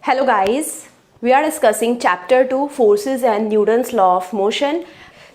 Hello guys, we are discussing chapter 2 forces and Newton's law of motion.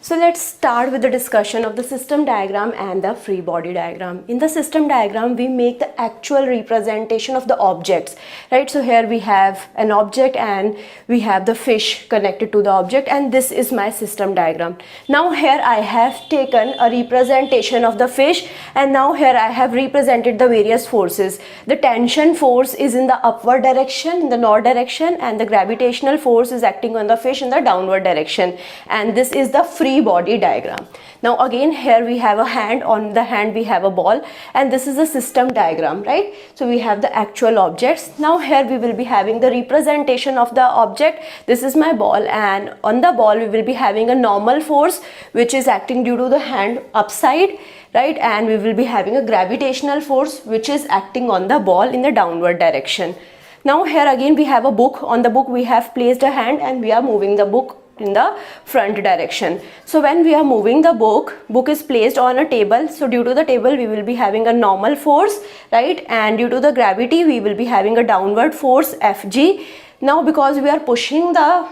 So let's start with the discussion of the system diagram and the free body diagram. In the system diagram, we make the actual representation of the objects, right? So here we have an object and we have the fish connected to the object, and this is my system diagram. Now here I have taken a representation of the fish, and now here I have represented the various forces. The tension force is in the upward direction, in the north direction, and the gravitational force is acting on the fish in the downward direction. And this is the free body diagram. Now again, here we have a hand, on the hand we have a ball, and this is a system diagram, right? So we have the actual objects. Now here we will be having the representation of the object. This is my ball, and on the ball we will be having a normal force which is acting due to the hand upside, right? And we will be having a gravitational force which is acting on the ball in the downward direction. Now here again we have a book. On the book we have placed a hand and we are moving the book in the front direction. So when we are moving the book is placed on a table. So due to the table we will be having a normal force, right? And due to the gravity we will be having a downward force Fg. Now because we are pushing the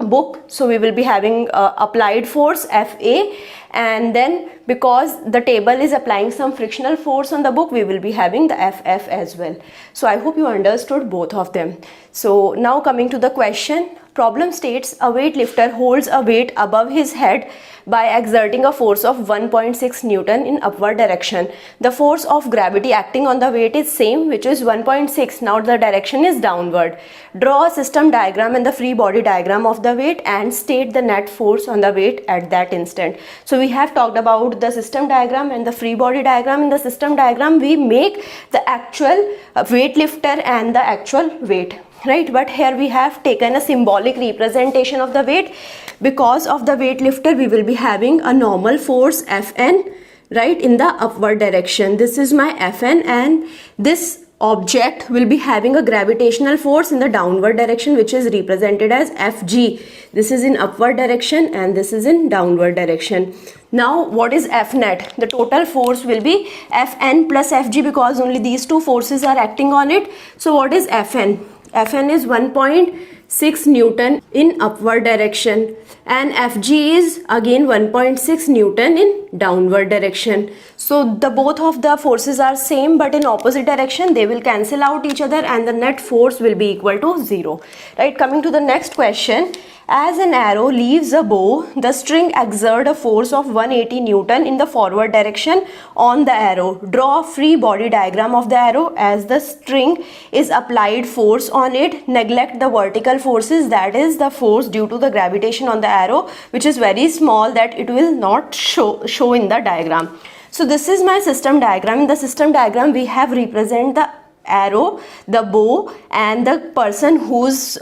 book, so we will be having applied force Fa, and then because the table is applying some frictional force on the book, we will be having the Ff as well. So I hope you understood both of them. So now coming to the question, problem states a weightlifter holds a weight above his head by exerting a force of 1.6 Newton in upward direction. The force of gravity acting on the weight is same, which is 1.6. Now the direction is downward. Draw a system diagram and the free body diagram of the weight and state the net force on the weight at that instant. So we have talked about the system diagram and the free body diagram. In the system diagram we make the actual weightlifter and the actual weight, right? But here we have taken a symbolic representation of the weight. Because of the weightlifter we will be having a normal force Fn, right, in the upward direction. This is my Fn, and this object will be having a gravitational force in the downward direction which is represented as Fg. This is in upward direction and this is in downward direction. Now what is Fnet? The total force will be Fn plus Fg because only these two forces are acting on it. So what is Fn? Fn is 1.6 Newton in upward direction, and Fg is again 1.6 Newton in downward direction. So the both of the forces are same but in opposite direction. They will cancel out each other and the net force will be equal to 0, right? Coming to the next question, as an arrow leaves a bow, the string exerts a force of 180 Newton in the forward direction on the arrow. Draw a free body diagram of the arrow. As the string is applied force on it, neglect the vertical forces, that is the force due to the gravitation on the arrow, which is very small that it will not show in the diagram. So this is my system diagram. In the system diagram we have represent the arrow, the bow, and the person who's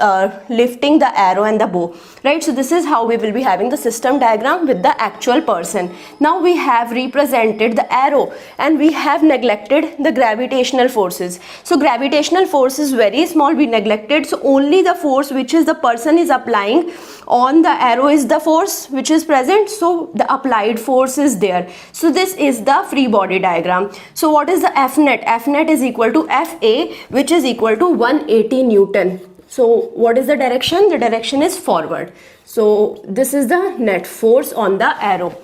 lifting the arrow and the bow, right? So this is how we will be having the system diagram with the actual person. Now we have represented the arrow and we have neglected the gravitational forces. So gravitational force is very small, we neglected. So only the force which is the person is applying on the arrow is the force which is present. So the applied force is there. So this is the free body diagram. So what is the Fnet? Fnet is equal to Fa, which is equal to 180 Newton. So what is the direction? The direction is forward. So this is the net force on the arrow.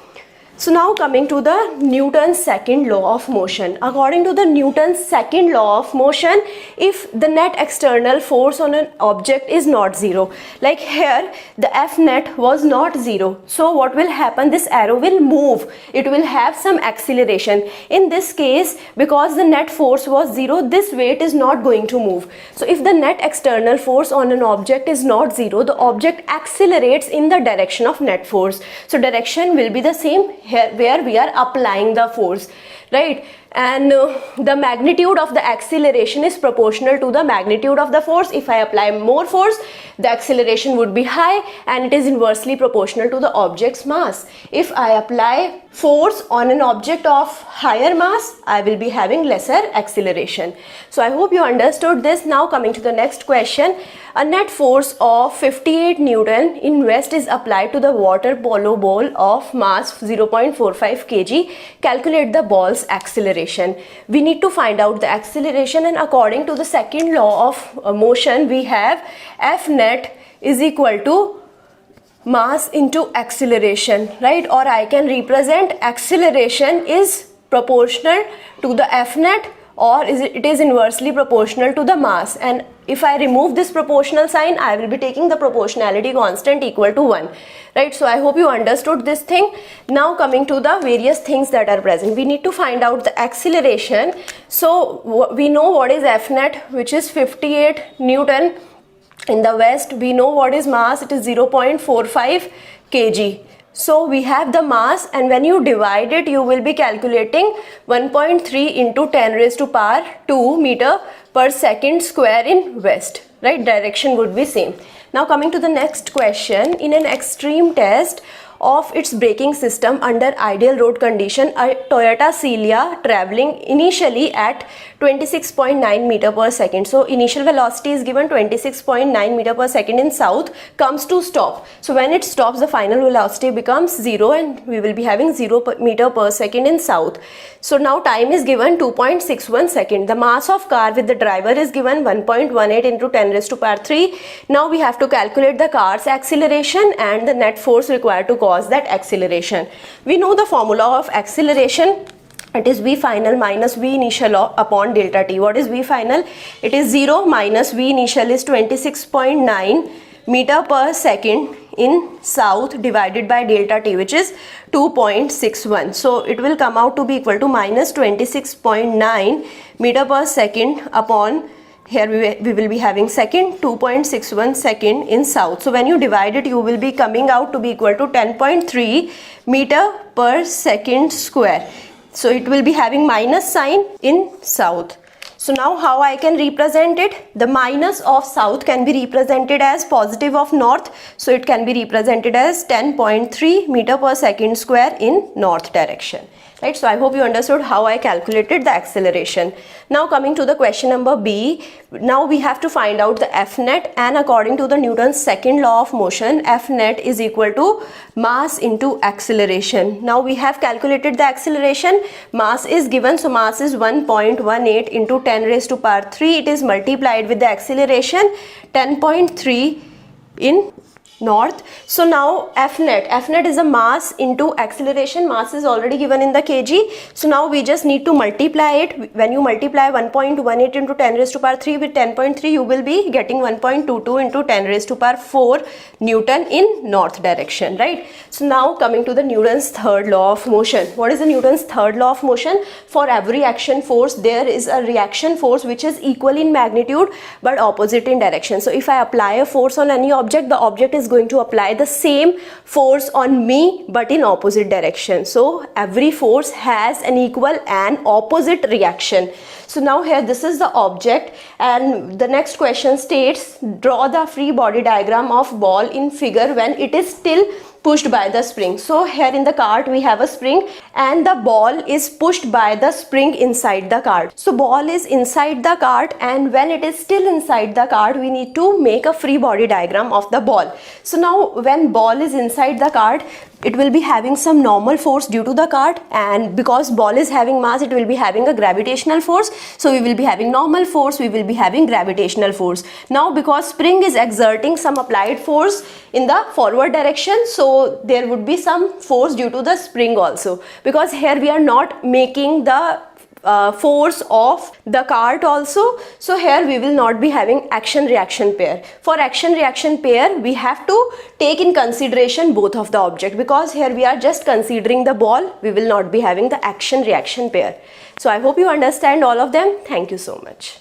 So now coming to the Newton's second law of motion. According to the Newton's second law of motion, if the net external force on an object is not zero, like here the F net was not zero, so what will happen? This arrow will move, it will have some acceleration. In this case, because the net force was zero, this weight is not going to move. So if the net external force on an object is not zero, the object accelerates in the direction of net force. So direction will be the same here where we are applying the force, right? And the magnitude of the acceleration is proportional to the magnitude of the force. If I apply more force, the acceleration would be high, and it is inversely proportional to the object's mass. If I apply force on an object of higher mass, I will be having lesser acceleration. So I hope you understood this. Now coming to the next question. A net force of 58 Newton in West is applied to the water polo ball of mass 0.45 kg. Calculate the ball's acceleration. acceleration. We need to find out the acceleration, and according to the second law of motion, we have F net is equal to mass into acceleration, right? Or I can represent acceleration is proportional to the F net, or it is inversely proportional to the mass. And if I remove this proportional sign, I will be taking the proportionality constant equal to 1, right? So I hope you understood this thing. Now coming to the various things that are present, we need to find out the acceleration. So we know what is F net, which is 58 Newton. In the west, we know what is mass, it is 0.45 kg. So we have the mass, and when you divide it, you will be calculating 1.3 into 10 raised to power 2 meter per second square in west, right? Direction would be same. Now coming to the next question, in an extreme test of its braking system under ideal road condition, a Toyota Celia traveling initially at 26.9 meter per second. So initial velocity is given 26.9 meter per second in south, comes to stop. So when it stops, the final velocity becomes 0, and we will be having 0 meter per second in south. So now time is given 2.61 second. The mass of car with the driver is given 1.18 into 10 raised to power 3. Now we have to calculate the car's acceleration and the net force required to cause that acceleration. We know the formula of acceleration. It is V final minus V initial upon delta t. What is V final? It is 0 minus V initial is 26.9 meter per second in south divided by delta t, which is 2.61. So it will come out to be equal to minus 26.9 meter per second upon, here we will be having second, 2.61 second in south. So when you divide it, you will be coming out to be equal to 10.3 meter per second square. So it will be having minus sign in south. So now how I can represent it? The minus of south can be represented as positive of north. So it can be represented as 10.3 meter per second square in north direction. Right, so I hope you understood how I calculated the acceleration. Now coming to the question number B, now we have to find out the F net, and according to the Newton's second law of motion, F net is equal to mass into acceleration. Now we have calculated the acceleration. Mass is given, so mass is 1.18 into 10 raised to power 3. It is multiplied with the acceleration 10.3 in north. So now F net is a mass into acceleration. Mass is already given in the kg. So now we just need to multiply it. When you multiply 1.18 into 10 raised to power 3 with 10.3, you will be getting 1.22 into 10 raised to power 4 Newton in north direction, right? So now coming to the Newton's third law of motion. What is the Newton's third law of motion? For every action force, there is a reaction force which is equal in magnitude but opposite in direction. So if I apply a force on any object, the object is going to apply the same force on me but in opposite direction. So every force has an equal and opposite reaction. So now here this is the object, and the next question states, draw the free body diagram of ball in figure when it is still pushed by the spring. So here in the cart we have a spring and the ball is pushed by the spring inside the cart. So ball is inside the cart, and when it is still inside the cart, we need to make a free body diagram of the ball. So now when ball is inside the cart, it will be having some normal force due to the cart, and because ball is having mass, it will be having a gravitational force. So we will be having normal force, we will be having gravitational force. Now because spring is exerting some applied force in the forward direction, so there would be some force due to the spring also, because here we are not making the force of the cart also. So here we will not be having action reaction pair. For action reaction pair, we have to take in consideration both of the object, because here we are just considering the ball, we will not be having the action reaction pair. So I hope you understand all of them. Thank you so much.